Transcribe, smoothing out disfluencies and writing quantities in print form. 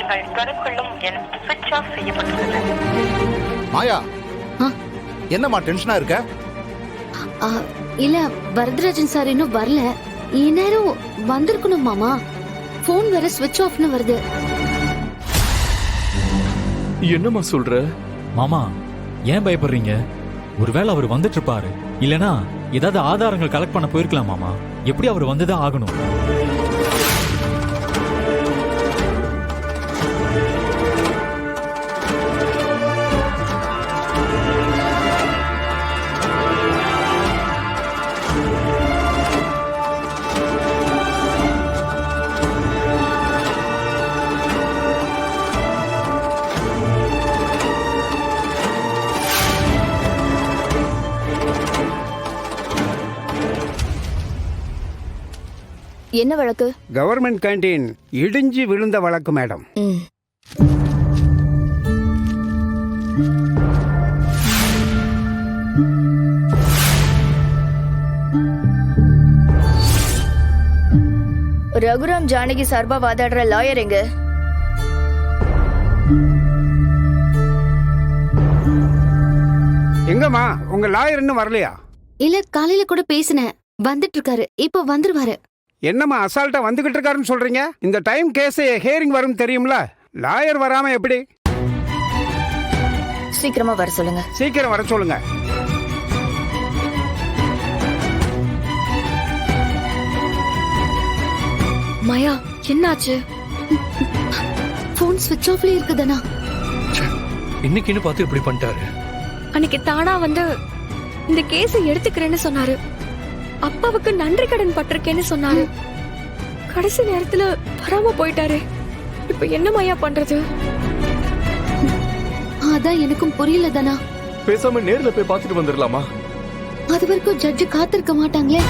நீங்கள் தொடர்பு கொள்ளும் எண் சுவிட்ச் ஆஃப் செய்யப்பட்டுள்ளது. மாயா, ஆ? என்னம்மா டென்ஷனா இருக்க? ஆ, இல்ல வரதராஜன் சார் இன்னும் வரல. இந்நேரம் வந்திருக்கணும் மாமா. போன் வேற ஸ்விட்ச் ஆஃப்னு வருது. என்னம்மா சொல்ற? மாமா, ஏன் பயப்படுறீங்க? ஒருவேளை அவர் வந்துட்டு இருப்பாரு, இல்லனா ஏதாவது ஆதாரங்கள் கலெக்ட் பண்ண போயிருக்கலாம் மாமா. எப்படி அவர் வந்துதான் ஆகணும். என்ன வழக்கு? கவர்மெண்ட் கேண்டீன் இடிஞ்சு விழுந்த வழக்கு மேடம். ரகுராம் ஜானகி சார்பா வாதாடுற லாயர் எங்க? எங்கம்மா உங்க லாயர் இன்னும் வரலையா? இல்ல, காலையில கூட பேசினேன். வந்துட்டு இருக்காரு, இப்ப வந்துருவாரு. என்னம்மா அசால்ட்டா வந்துகிட்டு இருக்காருன்னு சொல்றீங்க? இந்த டைம் கேஸ் ஹியரிங் வரும் தெரியும்ல. லாயர் வராம எப்படி? சீக்கிரமா வர சொல்லுங்க. சீக்கிரம் வர சொல்லுங்க. மாயா, என்னாச்சு? போன் ஸ்விட்ச் ஆஃப்ல இருக்குதானா? இன்னைக்குன்னு பார்த்து இப்படி பண்ணிட்டாரு. அன்னைக்கு தானா வந்து இந்த கேஸை எடுத்துக்கிறேன்னு சொன்னாரு. அப்பாவுக்கு நன்றி கடன் பட்டிருக்கேன்னு சொன்னாரு. கடைசி நேரத்துல வராம போயிட்டாரு. இப்ப என்ன மாயா பண்றது? அதான் எனக்கும் புரியல தானா. பேசாம நேர்ல போய் பார்த்துட்டு வந்துடலாமா? அது வரைக்கும் ஜட்ஜு காத்திருக்க மாட்டாங்களே.